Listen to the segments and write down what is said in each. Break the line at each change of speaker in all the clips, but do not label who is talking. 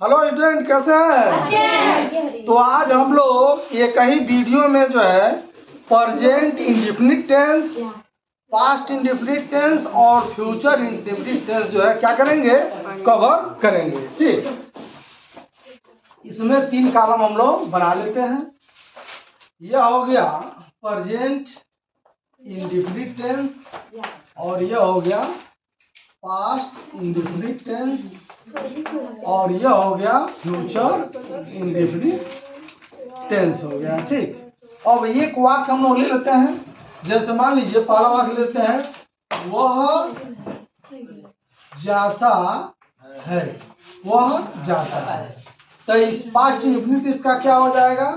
Hello student, कैसे हैं? तो आज हम लोग एक ही वीडियो में जो है present indefinite tense, past indefinite tense और फ्यूचर इंडेफिनिट टेंस जो है क्या करेंगे, कवर करेंगे। ठीक, इसमें 3 कॉलम हम लोग बना लेते हैं। यह हो गया प्रेजेंट इंडेफिनिट टेंस और यह हो गया पास्ट इंडेफिनिट टेंस और यह हो गया फ्यूचर इंडेफिनिट टेंस हो गया। ठीक, अब एक वाक्य हम लोग ले लेते हैं। जैसे मान लीजिए पहला वाक्य लेते हैं, वह जाता है, वह जाता है। तो इस पास्ट इंडेफिनिट इसका क्या हो जाएगा,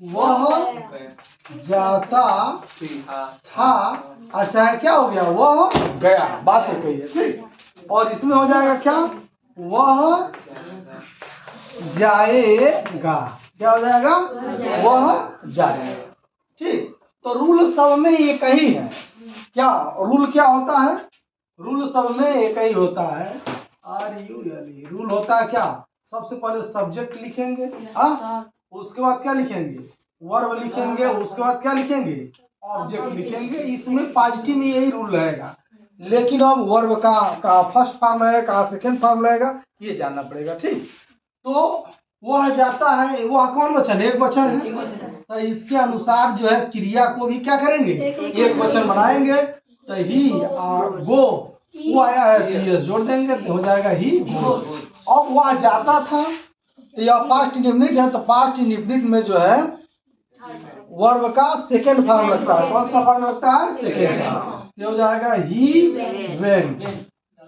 वह जाता था। अच्छा है, क्या हो गया, वह गया, बात है कही है। ठीक, और इसमें हो जाएगा क्या, वह जाएगा, क्या हो जाएगा, वह जाएगा। ठीक, तो रूल सब में एक ही है। क्या रूल क्या होता है, रूल सब में एक ही होता है, RULE। रूल होता है क्या, सबसे पहले सब्जेक्ट लिखेंगे, उसके बाद क्या लिखेंगे, वर्ब लिखेंगे, उसके बाद क्या लिखेंगे, ऑब्जेक्ट लिखेंगे। इसमें पॉजिटिव में यही रूल रहेगा, लेकिन अब वर्ब का फर्स्ट फॉर्म रहेगा, का सेकंड फॉर्म रहेगा, ये जानना पड़ेगा। ठीक, तो वह जाता है, वह कौन वचन, एक वचन है, तो इसके अनुसार जो है क्रिया को भी क्या करेंगे, एक वचन बनाएंगे। तो ही और गो, वो आया है तो यस जोड़ देंगे तो हो जाएगा ही गो। अब वह जाता था, तो यह पास्ट इंडेफिनिट है, तो पास्ट इंडेफिनिट में जो है वर्ब का सेकेंड फॉर्म लगता है। कौन सा फॉर्म लगता है, सेकेंड फॉर्म। ये हो जाएगा he went,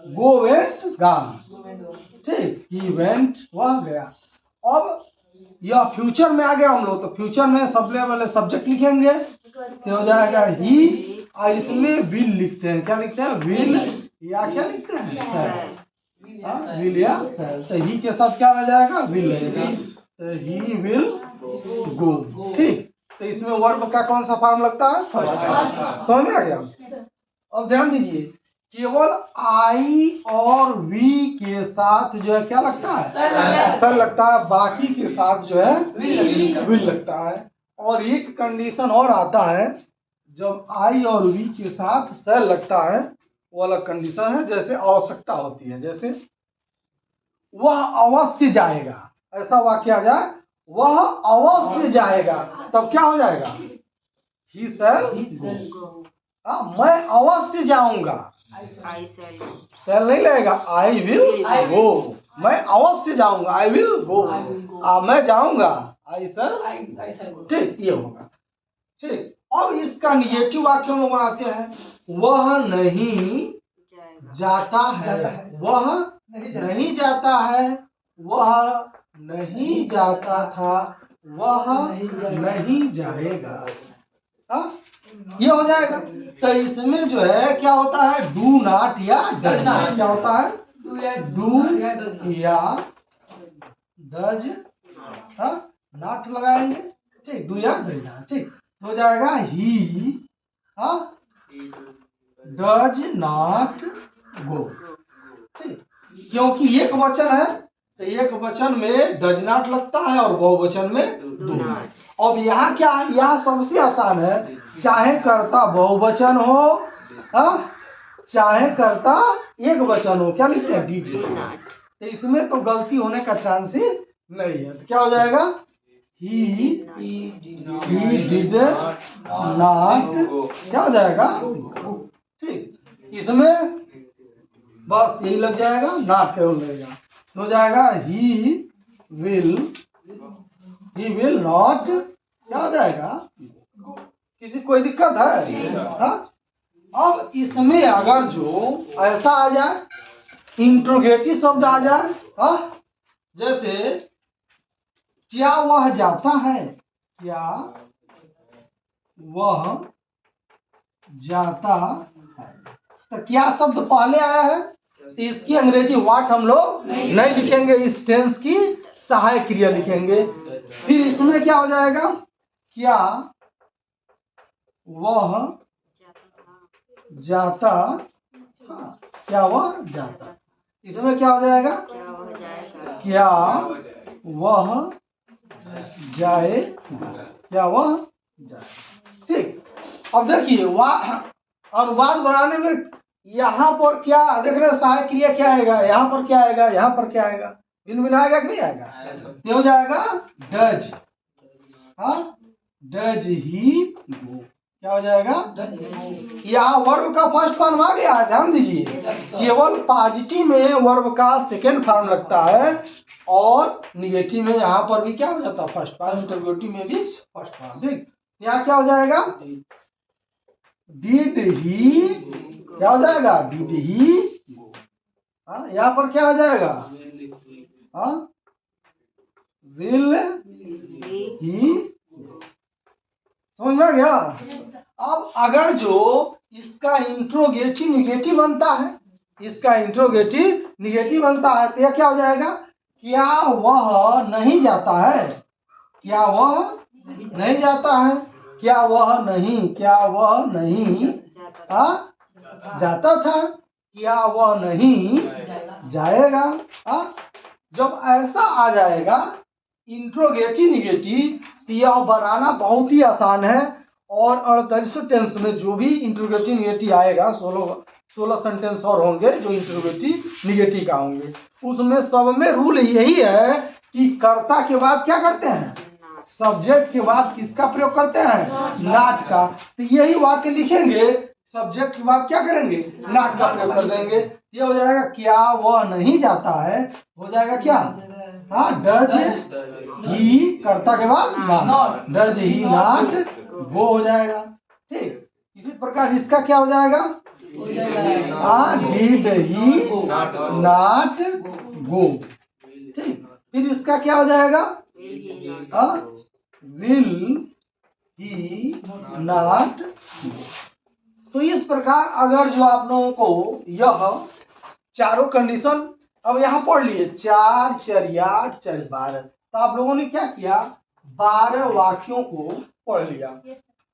go went gone. ठीक, ही वेंट, वह गया। अब यह फ्यूचर में आ गया हम लोग, तो फ्यूचर में सबसे पहले सब्जेक्ट लिखेंगे, तो हो जाएगा ही, और इसमें विल लिखते हैं। क्या लिखते हैं, विल, या क्या लिखते हैं, शैल। विल या शैल, तो ही के साथ क्या आ जाएगा, विल रहेगा, तो ही विल गो। ठीक, तो इसमें वर्ब का कौन सा फॉर्म लगता है, फर्स्ट। समझ में आ गया। अब ध्यान दीजिए, केवल आई और वी के साथ जो है क्या लगता है, सर लगता है, बाकी के साथ जो है विल लगता है। और एक कंडीशन और आता है, जब आई और वी के साथ सर लगता है, वो अलग कंडीशन है, जैसे आवश्यकता होती है। जैसे वह अवश्य जाएगा, ऐसा वाक्य आ जाए, वह अवश्य जाएगा, तब क्या हो जाएगा, ही शैल गो। मैं अवश्य जाऊंगा, शैल नहीं लगेगा, आई विल गो। मैं अवश्य जाऊंगा, आई विल गो। मैं जाऊंगा, आई शैल। ठीक, ये होगा। ठीक, अब इसका निगेटिव वाक्य हम बनाते हैं, वह नहीं जाता है, वह नहीं जाता है, वह नहीं जाता था, वह नहीं जाएगा। ये हो जाएगा। तो इसमें जो है क्या होता है, डू नॉट या डज नॉट। क्या होता है, डू या डज नॉट लगाएंगे। ठीक, डू या डज नॉट। ठीक, हो जाएगा ही डज नॉट गो। ठीक, क्योंकि एक वचन है, तो एक वचन में डज नॉट लगता है और बहुवचन में डू नॉट। अब यहाँ क्या है, यहाँ सबसे आसान है, चाहे कर्ता बहुवचन हो, चाहे कर्ता एक वचन हो, क्या लिखते हैं, डिड नॉट। तो इसमें तो गलती होने का चांस ही नहीं है। तो क्या हो जाएगा, ही डिड नॉट, क्या हो जाएगा, ठीक, इसमें बस यही लग जाएगा, नॉट केवल लगेगा, हो जाएगा ही विल नॉट, क्या हो जाएगा, किसी कोई दिक्कत है, अब इसमें अगर जो ऐसा आ जाए, इंट्रोगेटिव शब्द आ जाए, जैसे क्या वह जाता है, क्या वह जाता है, तो क्या शब्द पहले आया है, तो इसकी अंग्रेजी वाट हम लोग नहीं लिखेंगे, इस टेंस की सहायक क्रिया लिखेंगे। फिर इसमें क्या हो जाएगा, क्या वह जाता था, क्या वह जाता, इसमें क्या हो जाएगा, क्या वह जाएगा, क्या वह जाएगा। ठीक, अब देखिए अनुवाद बनाने में यहाँ पर क्या देख रहे हैं, सहायक क्रिया क्या आएगा, यहाँ पर क्या आएगा, यहाँ पर क्या आएगा, भिन्न आएगा कि नहीं आएगा, ये हो जाएगा डज। हाँ, डज ही गो, क्या हो जाएगा, यहाँ वर्ब का फर्स्ट फॉर्म आ गया है। ध्यान दीजिए, केवल पॉजिटिव में वर्ब का सेकेंड फॉर्म लगता है और निगेटिव में यहाँ पर भी क्या हो जाता है, फर्स्ट फॉर्म, इंटरोगेटिव में भी फर्स्ट फॉर्म। ठीक, यहाँ क्या हो जाएगा, डिड ही, क्या हो जाएगा, डिड ही गो। हाँ, यहाँ पर क्या हो जाएगा, हाँ, विल ही, समझ में आ गया। अब अगर जो इसका इंट्रोगेटिव निगेटिव बनता है, इसका इंट्रोगेटिव निगेटिव बनता है, तो यह क्या हो जाएगा, क्या वह नहीं जाता है, क्या वह नहीं जाता है, क्या वह नहीं, क्या वह नहीं जाता था, क्या वह नहीं जाएगा। जब ऐसा आ जाएगा इंट्रोगेटिव निगेटिव, तो यह बनाना बहुत ही आसान है। और 48 टेंस में जो भी इंट्रोगेटिव निगेटिव आएगा, 16 सेंटेंस और होंगे जो इंट्रोगेटिव निगेटिव का होंगे, उसमें सब में रूल यही है कि कर्ता के बाद क्या करते हैं, सब्जेक्ट के बाद किसका प्रयोग करते हैं, नॉट का। तो यही वाक्य लिखेंगे, सब्जेक्ट के बाद क्या करेंगे, नॉट का प्रयोग कर देंगे। ये हो जाएगा क्या वह नहीं जाता है, हो जाएगा क्या, हाँ, डज ही, कर्ता के बाद not, does he not go हो जाएगा। ठीक, इसी प्रकार इसका क्या हो जाएगा, हाँ, डिड ही नॉट गो। ठीक, फिर इसका क्या हो जाएगा, विल ही नॉट गो। तो इस प्रकार अगर जो आप लोगों को यह चारों कंडीशन अब यहाँ पढ़ लिए, 4 4 8 4 12, तो आप लोगों ने क्या किया, 12 वाक्यों को पढ़ लिया।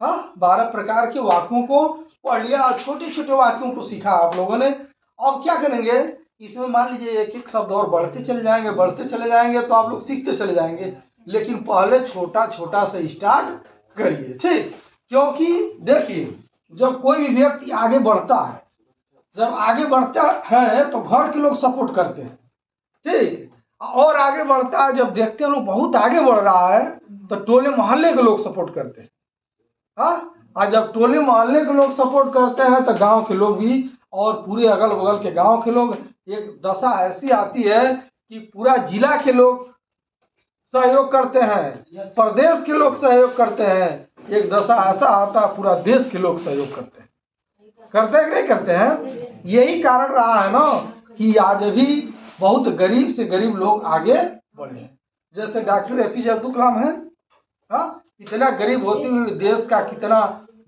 हाँ, 12 प्रकार के वाक्यों को पढ़ लिया और छोटे छोटे वाक्यों को सीखा आप लोगों ने। अब क्या करेंगे, इसमें मान लीजिए एक एक शब्द और बढ़ते चले जाएंगे तो आप लोग सीखते चले जाएंगे, लेकिन पहले छोटा छोटा से स्टार्ट करिए। ठीक, क्योंकि देखिए जब कोई भी व्यक्ति आगे बढ़ता है, जब आगे बढ़ता है तो घर के लोग सपोर्ट करते हैं। ठीक, और आगे बढ़ता है, जब देखते हैं लोग बहुत आगे बढ़ रहा है तो टोले मोहल्ले के लोग सपोर्ट करते हैं। हाँ, और जब टोले मोहल्ले के लोग सपोर्ट करते हैं तो गांव के लोग भी और पूरे अगल बगल के गांव के लोग, एक दशा ऐसी आती है कि पूरा जिला के लोग सहयोग करते हैं, प्रदेश के लोग सहयोग करते हैं, एक दशा ऐसा आता है पूरा देश के लोग सहयोग करते हैं कि नहीं करते हैं। यही कारण रहा है ना कि आज भी बहुत गरीब से गरीब लोग आगे बढ़े हैं। जैसे डॉक्टर APJ अब्दुल कलाम है, हाँ, इतना गरीब होते हुए देश का कितना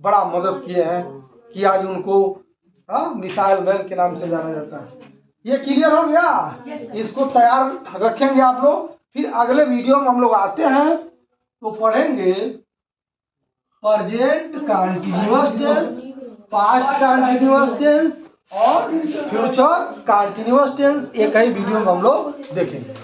बड़ा मदद किए हैं कि आज उनको, हाँ, मिसाइल मैन के नाम से जाना जाता है। ये क्लियर हो गया, इसको तैयार रखेंगे आप लोग। फिर अगले वीडियो में हम लोग आते हैं तो पढ़ेंगे present continuous tense, past continuous tense और फ्यूचर कंटीन्यूअस टेंस। एक ही वीडियो में हम लोग देखेंगे।